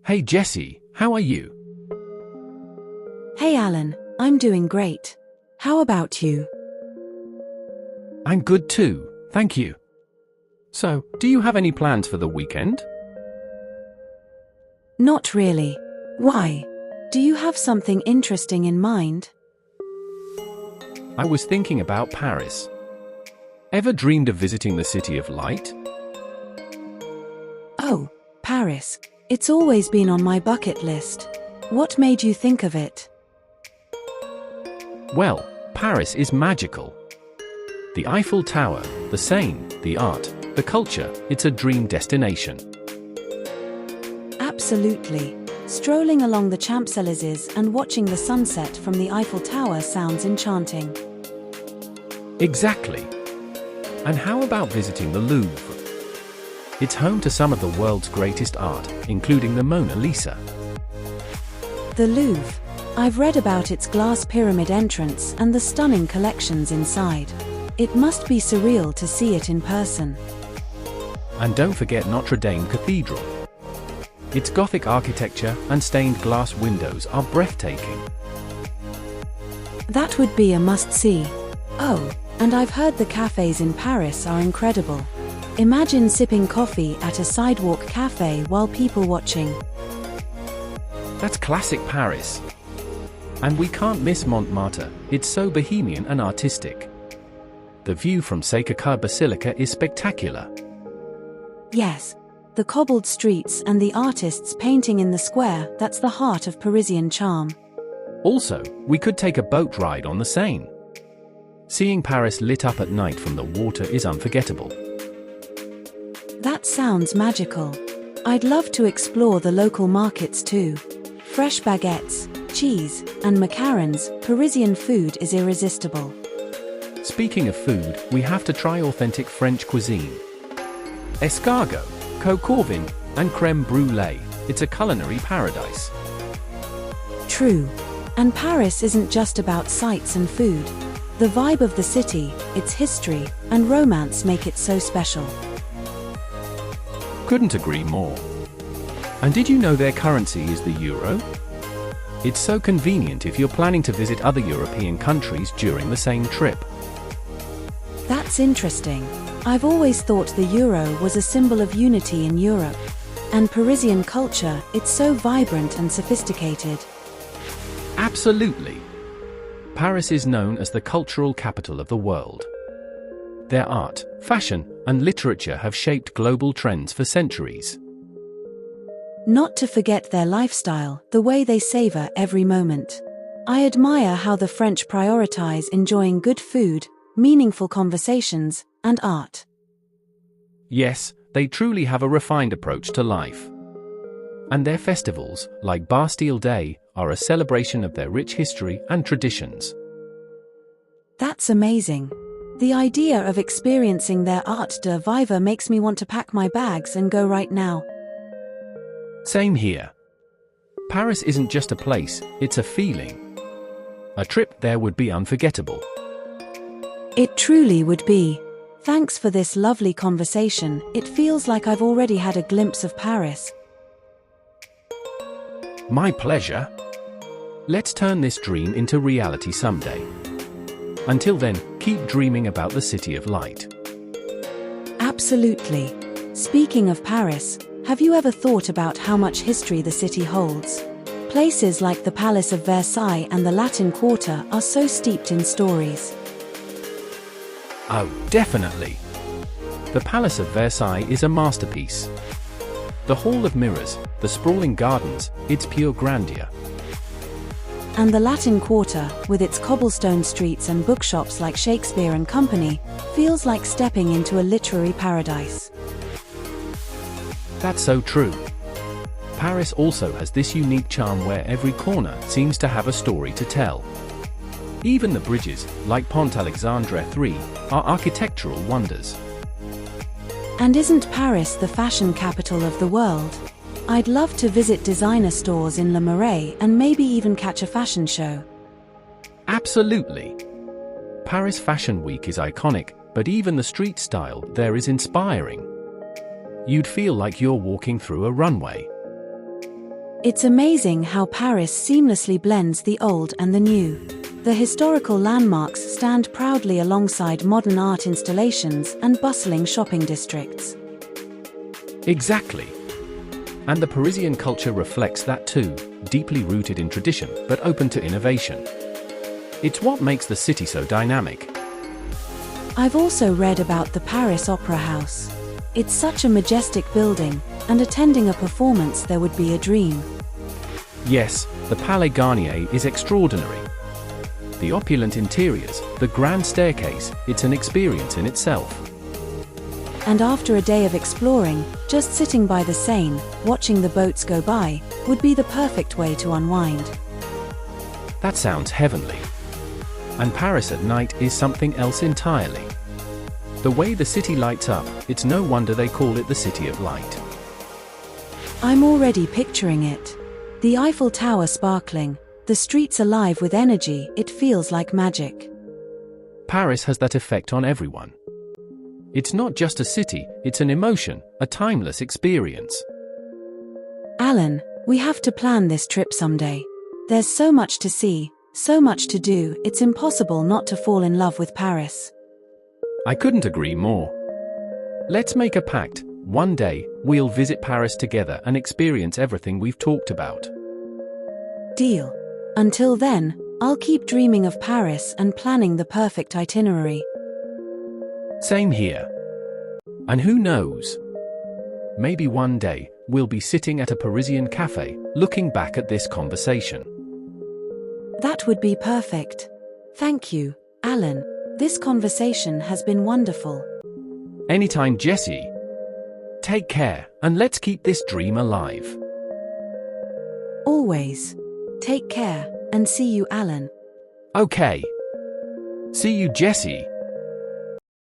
Hey Jessy, how are you? Hey Alan, I'm doing great. How about you? I'm good too, thank you. So, do you have any plans for the weekend? Not really. Why? Do you have something interesting in mind? I was thinking about Paris. Ever dreamed of visiting the City of Light? Oh, Paris. It's always been on my bucket list. What made you think of it? Well, Paris is magical. The Eiffel Tower, the Seine, the art, the culture, it's a dream destination. Absolutely. Strolling along the Champs-Élysées and watching the sunset from the Eiffel Tower sounds enchanting. Exactly. And how about visiting the Louvre? It's home to some of the world's greatest art, including the Mona Lisa. The Louvre. I've read about its glass pyramid entrance and the stunning collections inside. It must be surreal to see it in person. And don't forget Notre Dame Cathedral. Its Gothic architecture and stained glass windows are breathtaking. That would be a must-see. Oh, and I've heard the cafes in Paris are incredible. Imagine sipping coffee at a sidewalk cafe while people watching. That's classic Paris. And we can't miss Montmartre, it's so bohemian and artistic. The view from Sacré-Cœur Basilica is spectacular. Yes, the cobbled streets and the artists painting in the square, that's the heart of Parisian charm. Also, we could take a boat ride on the Seine. Seeing Paris lit up at night from the water is unforgettable. That sounds magical. I'd love to explore the local markets too. Fresh baguettes, cheese, and macarons, Parisian food is irresistible. Speaking of food, we have to try authentic French cuisine. Escargot, coq au vin, and crème brûlée, it's a culinary paradise. True. And Paris isn't just about sights and food. The vibe of the city, its history, and romance make it so special. Couldn't agree more. And did you know their currency is the euro? It's so convenient if you're planning to visit other European countries during the same trip. That's interesting. I've always thought the euro was a symbol of unity in Europe. And Parisian culture, it's so vibrant and sophisticated. Absolutely. Paris is known as the cultural capital of the world. Their art, fashion, and literature have shaped global trends for centuries. Not to forget their lifestyle, the way they savor every moment. I admire how the French prioritize enjoying good food, meaningful conversations, and art. Yes, they truly have a refined approach to life. And their festivals, like Bastille Day, are a celebration of their rich history and traditions. That's amazing. The idea of experiencing their art de vivre makes me want to pack my bags and go right now. Same here. Paris isn't just a place, it's a feeling. A trip there would be unforgettable. It truly would be. Thanks for this lovely conversation. It feels like I've already had a glimpse of Paris. My pleasure. Let's turn this dream into reality someday. Until then, keep dreaming about the City of Light. Absolutely. Speaking of Paris, have you ever thought about how much history the city holds? Places like the Palace of Versailles and the Latin Quarter are so steeped in stories. Oh, definitely. The Palace of Versailles is a masterpiece. The Hall of Mirrors, the sprawling gardens, it's pure grandeur. And the Latin Quarter, with its cobblestone streets and bookshops like Shakespeare and Company, feels like stepping into a literary paradise. That's so true. Paris also has this unique charm where every corner seems to have a story to tell. Even the bridges, like Pont Alexandre III, are architectural wonders. And isn't Paris the fashion capital of the world? I'd love to visit designer stores in Le Marais and maybe even catch a fashion show. Absolutely. Paris Fashion Week is iconic, but even the street style there is inspiring. You'd feel like you're walking through a runway. It's amazing how Paris seamlessly blends the old and the new. The historical landmarks stand proudly alongside modern art installations and bustling shopping districts. Exactly. And the Parisian culture reflects that too, deeply rooted in tradition but open to innovation. It's what makes the city so dynamic. I've also read about the Paris Opera House. It's such a majestic building, and attending a performance there would be a dream. Yes, the Palais Garnier is extraordinary. The opulent interiors, the grand staircase, it's an experience in itself. And after a day of exploring, just sitting by the Seine, watching the boats go by, would be the perfect way to unwind. That sounds heavenly. And Paris at night is something else entirely. The way the city lights up, it's no wonder they call it the City of Light. I'm already picturing it. The Eiffel Tower sparkling, the streets alive with energy, it feels like magic. Paris has that effect on everyone. It's not just a city, it's an emotion, a timeless experience. Alan, we have to plan this trip someday. There's so much to see, so much to do, it's impossible not to fall in love with Paris. I couldn't agree more. Let's make a pact. One day, we'll visit Paris together and experience everything we've talked about. Deal. Until then, I'll keep dreaming of Paris and planning the perfect itinerary. Same here. And who knows? Maybe one day, we'll be sitting at a Parisian cafe, looking back at this conversation. That would be perfect. Thank you, Alan. This conversation has been wonderful. Anytime, Jessy. Take care, and let's keep this dream alive. Always. Take care, and see you, Alan. Okay. See you, Jessy.